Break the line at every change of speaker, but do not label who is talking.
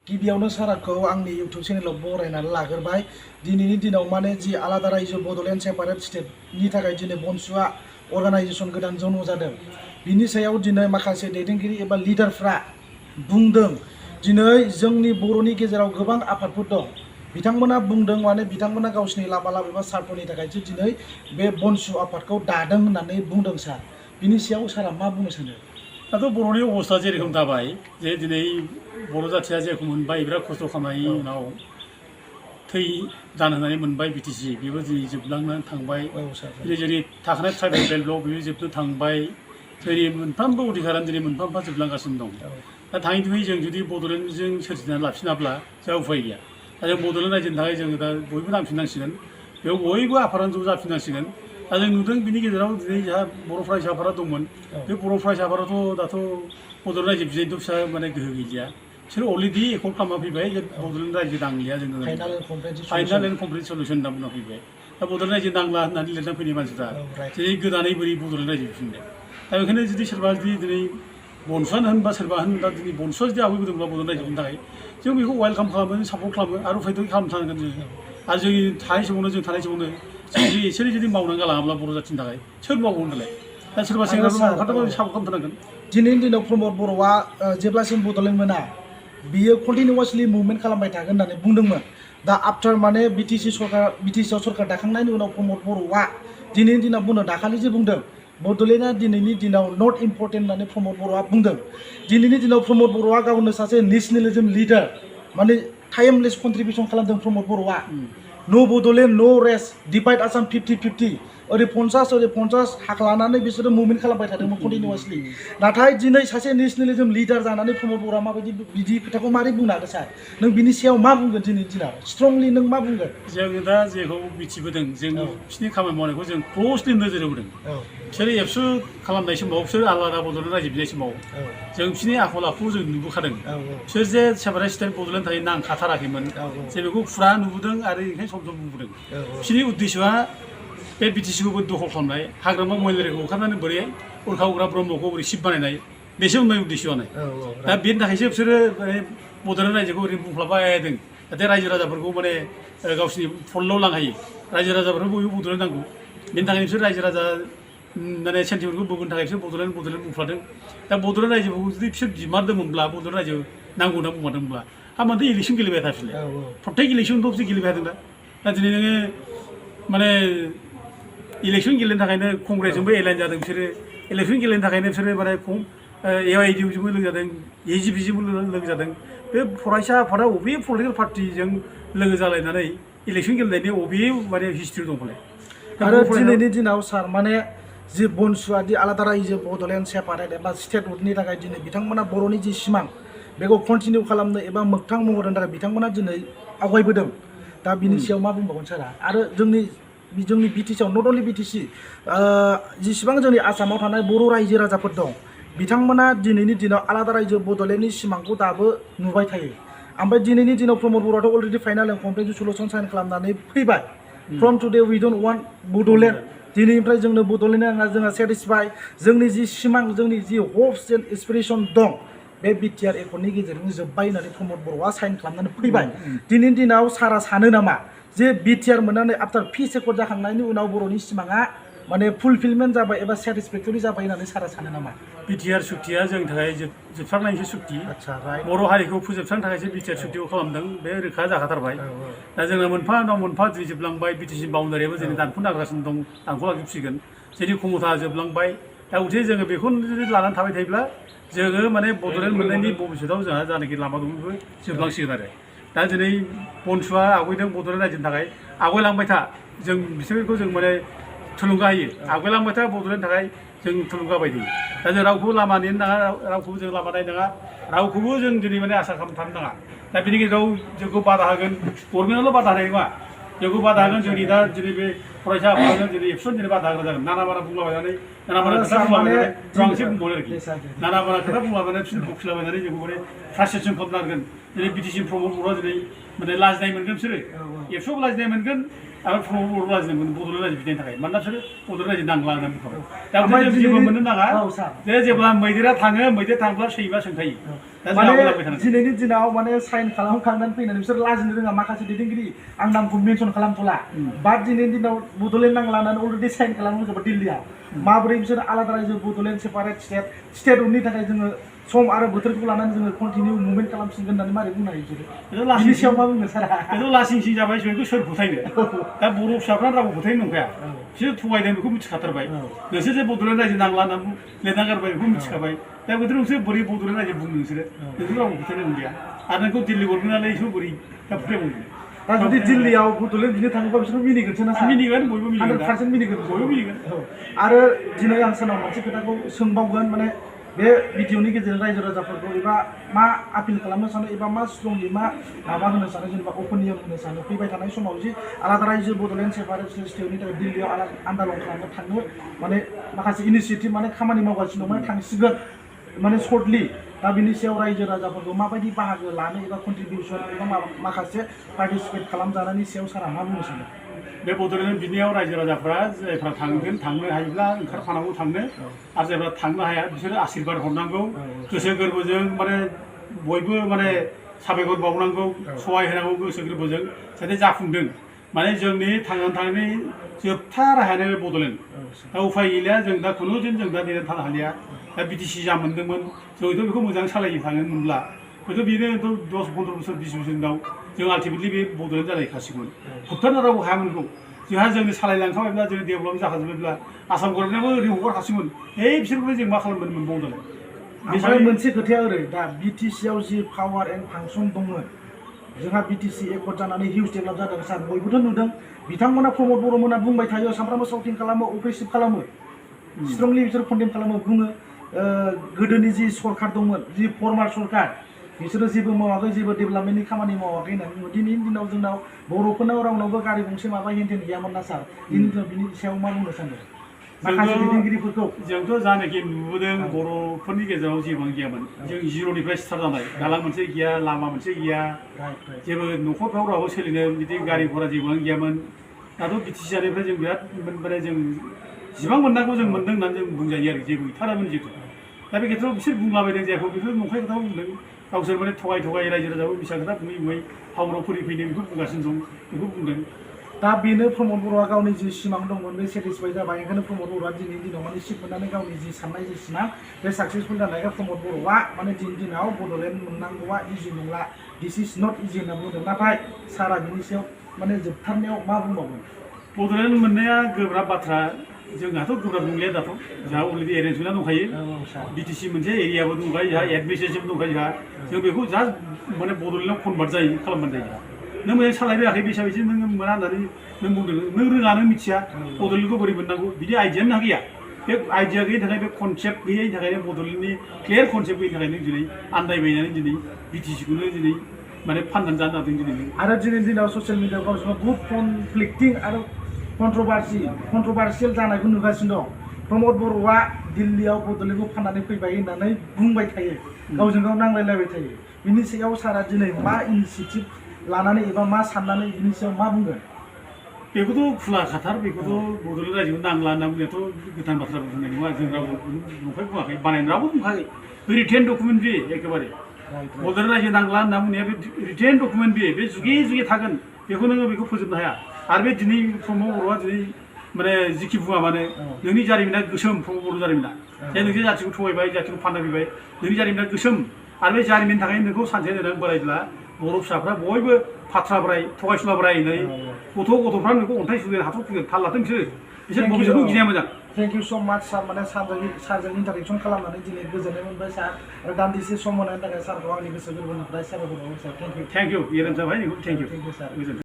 गिबियावनो साराखौ आंनि इउटुब चेनेलाव बरायनानै लाग्रोबाय। दिनैनि दिनाव माने जि आलादा रायजो बड'लेण्ड सेपारेट स्टेटनि थाखाय दिनै बनसुआ अर्गानाइजेसन गोदान जन्म जादों। बिनि सायाव दिनै माखासे दैदेनगिरि एबा लिडारफ्रा बुंदों। दिनै जोंनि बर'नि गेजेराव गोबां आफादफोर दं। बिथांमोना बुंदों माने बिथांमोना गावसिनि लामा एबा सार्थनि थाखायसो दिनै बे बनसु आफादखौ दादों होननानै बुंदों सार। बिनि सायाव सारा मा बुंनो सानो?
दाथ' बर'नि अबस्था जेरखम जाबाय जे दिनै बर' जाथिया जेरखम मोनबाय बिराद खस्थ' खालामनायनि उनाव थै दान होनानै मोनबाय बिटिसि बेबो दिनै जोबलांनानै थांबाय। दिनै जोंनि थाखानाय ट्राइबेल बेल्ट ब्लक बेबो जोबनो थांबाय। जोंनि मोनफ्रोमबो अधिकारानो दिनै मोनफा मोनफा जोबलांगासिनो दं। दा थाङै थुङै जों जुदि बड'लेण्डजों सोरजिनानै लाफिनाब्ला जोंहा उफाय गैया। दा जों बड'लेण्ड रायजोनि थाखाय जोङो दा बयबो नांफिननांसिगोन। बेयाव बयबो आफादानो ज' जाफिननांसिगोन। दा जों नुदों बिनि गेजेराव दिनै जोंहा बर' फरायसा आफादा दंमोन। बे बर' फरायसा आफादाथ' दाथ' बड'लेण्ड रायजो बिनायनिथ' फिसा माने गोहो गैलिया। बिसोर अलरेडि एकर्ड खालामना फैबाय जे बड'लेण्ड रायजो नांलिया जोंनो। फाइनाल एन्ड कमप्लिट सलिउसन होनना बुंना फैबाय। दा बड'लेण्ड रायजो नांला होननानै लिरना फैनाय मानसिफ्रा दिनै गोदानै बोरै बड'लेण्ड रायजो बिफिननो। दा बेखायनो जुदि सोरबा जुदि दिनै बनसुआनो होन बा सोरबा होन दा दिनै बनसुआ जुदि आवगायबोदोंब्ला बड'लेण्ड रायजोनि थाखाय जों बेखौ वेलकाम खालामो, सापर्ट खालामो आरो उफायथ' खालामथारनांगोन जोङो। आरो जोंनि थानाय समावनो जों जुदि एसे जुदि मावनानै गालाङाब्ला बर' जाथिनि थाखाय सोर मावगोन दालाय? दा सोरबा सेंग्राफोर मावखादोंबा सापर्ट खालामथारनांगोन।
दिनैनि दिनाव प्रमद बर'आ जेब्लासिम बड'लेण्ड मोना बियो कन्टिनिउवासलि मुभमेन्ट खालामबाय थागोन होननानै बुंदोंमोन। दा आफ्टार माने बिटिसिआव सरकार दाखांनायनि उनाव प्रमद बर'आ दिनैनि दिनाव बुंदों, दाखालि जे बुंदों बड'लेण्डआ दिनैनि दिनाव नट इम्परटेन्ट होननानै प्रमद बर'आ बुंदों। दिनैनि दिनाव प्रमद बर'आ गावनो सासे नेसनेलिज्म लिडार माने टाइमलेस कन्ट्रिबिउसन खालामदों प्रमद बर'आ। नो बड'लेण्ड नो रेस्ट डिभाइड आसाम 50-50 ओरै 50 हाक लानानै बिसोरो मुभमेन्ट खालामबाय थादोंमोन कन्टिनिउवासलि। नाथाय दिनै सासे नेसनेलिज्म लिडार जानानै प्रमद बर'आ माबायदि बिदि खोथाखौ मारै बुंनो हागोन सार? नों बिनि सायाव मा बुंगोन दिनैनि दिनाव? स्ट्रंलि नों मा बुंगोन?
जोङो दा जेखौ मिथिबोदों जों बिसोरनि खामानि मावनायखौ जों क्ल'सलि नोजोर होबोदों। बिसोरो एबसु खालामनाय समाव बिसोर आलादा बड'लेण्ड रायजो बिनाय समाव जों बिसोरनि आखल आखुखौ जों नुबोखादों। बिसोर जे सेपारेट स्टेट बड'लेण्ड थाखाय नांखाथाराखैमोन जे बेखौ फुरा नुबोदों आरो ओंखायनो सम सम बुंबोदों। बिसोरनि उद्देश्यआ बे बिटिसिखौबो दखल खालामनाय, हाग्रामा महिलारिखौ होखारनानै बोरै उरखा उग्रा ब्रह्मखौ बोरै सिप बानायनाय, बेसो उन्नाय उद्देश्यआनो। दा बेनि थाखायसो बिसोरो माने बड'लेण्ड रायजोखौ ओरैनो बुंफ्लाबायदों जाहाथे रायजो राजाफोरखौ माने गावसिनि फल्डआव लांनो हायो। रायजो राजाफोरखौ बयबो बड'लेण्ड नांगौ। बेनि थाखायनो बिसोर रायजो राजा माने सेन्टिमेन्टखौ बोगोनो थाखाय बिसोर बड'लेण्ड बुंफ्लादों। दा बड'लेण्ड रायजोखौ जुदि बिसोर बिमारदोंमोनब्ला बड'लेण्ड रायजो नांगौ होनना बुंमारदोंब्ला माथो इलेक्सन गेलेबाय थाफिनलाय। प्रत्येक इलेक्सनथ' बिसोर गेलेबाय थादों दा दिनै नोङो माने इलेक्सन गेलेनो थाखायनो कंग्रेसजोंबो एलाइन जादों बिसोरो। इलेक्सन गेलेनो थाखायनो बिसोरो माने AIDUजोंबो लोगो जादों, AGPजोंबो लोगो जादों। बे फरायसा आफादा बबे पलिटिकेल पार्टिजों लोगो जालायनानै इलेक्सन गेलेनायनि बबे माने हिस्ट्रि दं फालाय?
आरो दिनैनि दिनाव सार माने जि बनसुआ दि आलादा रायजो बड'लेण्ड सेपारेट एबा स्टेटहुडनि थाखाय दिनै बिथांमोना बर'नि जि सिमां बेखौ कन्टिनिउ खालामनो एबा मोगथां महर होनो थाखाय बिथांमोना दिनै आवगायबोदों। दा बिनि सायाव मा बुंबावगोन सारा? आरो जोंनि बिटिसिआव नट अनलि बिटिसि जेसेबां जोंनि आसामाव थानाय बर' रायजो राजाफोर दं बिथांमोना दिनैनि दिनाव आलादा रायजो बड'लेण्डनि सिमांखौ दाबो नुबाय थायो। ओमफ्राय दिनैनि दिनाव प्रमद बर'आथ' already final and complete solution sign खालामनानै फैबाय। From today we don't want Bodoland. दिनैनिफ्राय जोंनो बड'लेण्ड नाङा, जोंहा सेटिसफाइ। जोंनि जि सिमां, जोंनि जि हप्स एन्ड एसपिरेसन दं बे बिटिआर एकर्डनि गेजेरजों जोब्बाय होननानै प्रमद बर'आ साइन खालामनानै फैबाय। दिनैनि दिनाव सारा सानो नामा जे बिटिआर मोननानै आफ्टार पिस एकर्ड जाखांनायनि उनाव बर'नि सिमाङा माने फुलफिलमेन्ट जाबाय एबा सेटिसफेक्टरि जाबाय होननानै सारा सानो नामा?
बिटिआर सुक्तिया जोंनि थाखाय जोबस्रांनायनिसो सुक्ति। बर' हारिखौ फोजोबस्रांनो थाखायसो बिटिआर सुक्तिखौ खालामदों, बे रोखा जाखाथारबाय। दा जोंना मोनफा उनाव मोनफा दिनै जोबलांबाय। बिटिसि बाउन्डारियाबो जोंनि दानख' नागासिनो दं, दानख'लांजोबसिगोन। जोंनि खमथा जोबलांबाय। दा गथिखे जोङो बेखौ जुदि लानानै थाबाय थायोब्ला जोङो माने बड'लेण्ड मोननायनि भबिस्वतआव जोंहा जानाखि लामा दं बेबो जोबलांसिगोन आरो। दा दिनै बनसुआ आवगायदों बड'लेण्ड रायजोनि थाखाय, आवगायलांबाय था। जों बिसोरखौ जों माने थुलुंगा होयो। आवगायलांबाय था बड'लेण्डनि थाखाय जों थुलुंगा होबाय थायो। दा जों रावखौबो लामा नेनो नाङा, रावखौबो जों लामा नायनो नाङा, रावखौबो जों दिनै माने आसा खालामनो थानो नाङा। दा बिनि गेजेराव जोंखौ बादा होगोन, गभर्नमेन्टआल' बादा होनाय नङा, जोंखौ बादा होगोन जोंनि दा दिनै बे फरायसा आफादजों दिनै एबसुनि दिनै बादा होग्रा जागोन। नाना बाना बुंलाबायनानै नाना बाना खोथा बुंलाबायनानै आं एसे बुंबावनो आरोखि नाना बाना खोथा बुंलाबायनानै बिसोर बखिलाबायनानै जोंखौ माने फ्रास्ट्रेसन खालामनो नांगोन। दिनै बिटिसि प्रमद बर'आ दिनै माने लाजिनाय मोनगोन बिसोरो एबसुआवबो लाजिनाय मोनगोन आरो प्रमद बर'आ लाजिनाय मोनगोन बड'लेण्ड रायजो बिदायनि थाखाय मानोना बिसोरो बड'लेण्ड रायजो नांला होननानै बुंखाबाय दा ओमफ्राय जों जेबो मोननो नाङा जे जेब्ला मैदेरा थाङो मैदेर थांब्ला सैमा सोंखायो दा
माने
जों लांबाय थानांगौ
दिनैनि दिनाव माने साइन खालामखांनानै फैनानै बिसोर लाजिनो रोङा माखासे दैदेनगिरि आं नामखौ मेनसन खालामथ'ला बाट दिनैनि दिनाव बड'लेण्ड नांला होननानै अलरेडि साइन खालामहोजोबबाय दिल्लीयाव माबोरै बिसोर आलादा रायजो बड'लेण्ड सेपारेट स्टेट उननि थाखाय जोङो सम आरो बोथोरखौ लानानै जोङो कन्टिनिउ मुभमेन्ट खालामसिगोन होननानै मारै बुंनो हायो बिसोरो बिनि सायाव मा बुंनो सारा
बेथ' लासिंसिं जाबाय बेखौ सोर फोथायनो दा बर' फिसाफ्रा रावबो फोथायनो नंखाया बिसोर थगायदों बेखौ मिथिखाथारबाय नोंसोर जे बड'लेण्ड रायजो नांला होननानै लिरना गारबाय बेखौ मिथिखाबाय दा बोथोराव नोंसोर बोरै बड'लेण्ड रायजो बुंनो नोंसोरो रावबो फोथायनो मोनलिया आरो नोंखौ दिल्ली हरगोन नालाय बिसोर बोरै दा फोथायबावनो
दा जुदि दिल्लीयाव बड'लेण्ड बिनो थाङोबा बिसोर मिनिगोनसो ना
मिनिगोन बयबो मिनिगोन
100% मिनिगोन
बयबो मिनिगोन
आरो दिनै आं सानाव मोनसे खोथाखौ सोंबावगोन माने बे भिडिअनि गेजेरजों रायजो राजाफोरखौ एबा मा आपिल खालामनो सानो एबा मा स्ट्रंलि मा माबा होनो सानो जेनेबा अपिनियन होनो सानो फैबाय थानाय समाव जि आलादा रायजो बड'लेण्ड सेपारेट स्टेटनि थाखाय दिल्लीयाव आन्दालन खालामनो थांनो माने माखासे इनिसियेटिभ माने खामानि मावगासिनो दं माने थांसिगोन माने सर्टलि दा बिनि सायाव रायजो राजाफोरखौ माबायदि बाहागो लानो एबा कन्ट्रिबिउसन एबा माखासे पार्टिसिपेट खालामजानायनि सायाव सारा मा बुंनो सानो
बे बड'लेण्ड बिनियाव रायजो राजाफ्रा जायफ्रा थांगोन थांनो हायोब्ला ओंखारफानांगौ थांनो आरो जायफ्रा थांनो हाया बिसोरो आशीर्बाद हरनांगौ गोसो गोरबोजों माने बयबो माने साबायखर बावनांगौ सहाय होनांगौ गोसो गोरबोजों जाहाथे जाफुंदों माने जोंनि थांनानै थानायनि जोबथा राहायानो बे बड'लेण्ड दा उफाय गैलिया जों दा खुनु दिन जों दा नेनानै थानो हालिया दा बिटिसि जा मोन्दोंमोन जोंथ' बेखौ मोजां सालायनो थांनो मोनब्ला हयथ' बेनो 10-15 बोसोर 20 बोसोरनि उनाव जों आल्टिमेटलि बे बड'लेण्ड जालायखासिगोन होबथानो रावबो हायामोनखौ जोंहा जोंनि सालायलांखाबायब्ला जोंनि डेभेलप जाखाजोब्बायब्ला आसाम गभर्नमेन्टआबो ओरै हगारखासिगोन बिसोरखौबो जों मा खालामगोन मोनबावदोंलाय
ओमफ्राय मोनसे खोथाया ओरै दा बिटिसिआव जि पावार एन्ड फांसन दंमोन जोंहा बिटिसि एकर्ड जानानै हिउज डेभेलप जादों सार बयबोथ' नुदों बिथांमोना प्रमद बर'मोना बुंबाय थायो सामफ्रामबो साउटिं खालामो अप्रेसिभ खालामो स्ट्रंलि बिसोर कन्डेम खालामो बुङो गोदोनि जि सरकार दंमोन जि फर्मार सरकार बिसोरो जेबो मावाखै जेबो डेभेलपमेन्टनि खामानि मावाखै होननानै बुङो दिनैनि दिनाव जोंनाव बर'फोरनाव रावनावबो गारि गंसे माबा हेनथेन गैयामोन ना सार दिनैनि दिनाव बिनि सायाव मा बुंनो सानो माखासे दैदेनगिरिफोरखौ
जोंथ' जानाखि नुबोदों बर'फोरनि गेजेराव जेबो गैयामोन जों जिर'निफ्राय स्टार्ट जानाय दालां मोनसे गैया लामा मोनसे गैया जेबो न'खरफ्राव रावबो सोलिनो बिदि गारि घरा जेबो गैयामोन दाथ' बिटिसि जानायनिफ्राय जों बिराद माने जों जिसिबां मोननांगौ जों मोन्दों होननानै जों बुंजायो आरो जेबो गैथारामोन जिहेतु दा बे खेत्रआव बिसोर बुंलाबायदों जायखौ बेफोर नंखाय खोथाखौ बुंदों गावसोर माने थगाय रायजो राजाखौ बिसा खोथा बुङै टाउनाव फैनो बेखौ बुंगासिनो दं बेखौ बुंदों
दा बेनो प्रमद बर'आ गावनि जि सिमां दंमोन बे सेटिसफाइ जाबाय ओंखायनो प्रमद बर'आ दिनैनि दिनाव माने सिट मोननानै गावनि जि साननाय जि सिमां बे साक्सेसफुल जानायखाय प्रमद बर'आ माने दिनैनि दिनाव बड'लेण्ड मोननांगौआ इजि नंला दिस इज नट इजि होनना बुंदों नाथाय सारा बिनि सायाव माने जोबथारनायाव मा बुंबावगोन
बड'लेण्ड मोननाया गोब्राब बाथ्रा जोंहाथ' गोब्राब नंलिया दाथ' जोंहा अलरेडि एरेन्जमेन्टआ दंखायो बिटिसि मोनसे एरियाबो दंखायो जोंहा एडमिनिस्ट्रेसनबो दंखायो जोंहा जों बेखौ जास्ट माने बड'लेण्डआव कनभार्ट जायो खालामबानो जायो नों मोजां सालायनो रोङाखै बे हिसाबै नों मोना होननानै नों बुंदों नों रोङा नों मिथिया बड'लेण्डखौ बोरै मोननांगौ बिदि आइडियानो गैया बे आइडिया गैयिनि थाखाय बे कनसेप्ट गैयैनि थाखायनो बड'लेण्डनि क्लियार कनसेप्ट गैयिनि थाखायनो दिनै आन्दायबायनानै दिनै बिटिसिखौनो दिनै माने फाननानै जानो हादों दिनै
आरो दिनैनि दिनाव ससियेल मिडियाआव गावजों गाव बुहुत कनफ्लिक्टिं आरो कन्ट्रभार्सियेल जानायखौ नुगासिनो दं प्रमद बर'आ दिल्लीयाव बड'लेण्डखौ फाननानै फैबाय होननानै बुंबाय थायो गावजों गाव नांलायलायबाय थायो बिनि सायाव सारा दिनै मा इनिसियेटिभ लानानै एबा मा साननानै बिनि सायाव मा बुंगोन
बेखौथ' खुला खाथार बेखौथ' बड'लेण्ड रायजोखौ नांला होनना बुंनायाथ' गोदान बाथ्रा बुंनाय नङा जों रावबो नंखाय बुङाखै बानायनो रावबो बुंखाखै बे रिटेन डकुमेन्ट बे एखेबारे बड'लेण्ड रायजो नांला होनना बुंनाया बे रिटेन डकुमेन्ट बे जुगे थागोन बेखौ नोङो बेखौ फोजोबनो हाया आरो बे दिनै प्रमद बर'आ दिनै माने जिखि बुङा माने नोंनि जारिमिना गोसोम प्रमद बर' जारिमिना जे नोंसोर जाथिखौ थगायबाय जाथिखौ फानना फैबाय नोंनि जारिमिना गोसोम आरो बे जारिमिननि थाखायनो नोंखौ सानसे देनां बोरायब्ला बर' फिसाफ्रा बयबो फाथ्रा बोराय थगायसुला बोराय होननाय गथ'फ्रा नोंखौ अन्थाइ सुगोन हाथर फैगोन थाल लाथों बिसोर भबिष्यतखौ गिनाया मोजां
थेंक इउ सम माच सार माने सारजों इन्टारेक्सन खालामनानै दिनै गोजोननाय मोनबाय सार आरो दान्दिसे सम होनायनि थाखाय सारखौ आंनि गोसो गोरबोनिफ्राय साबायखर बावबाय सार थेंक इउ
इउ इरेन जाबाय थेंक इउ
सार
गोजोन्थों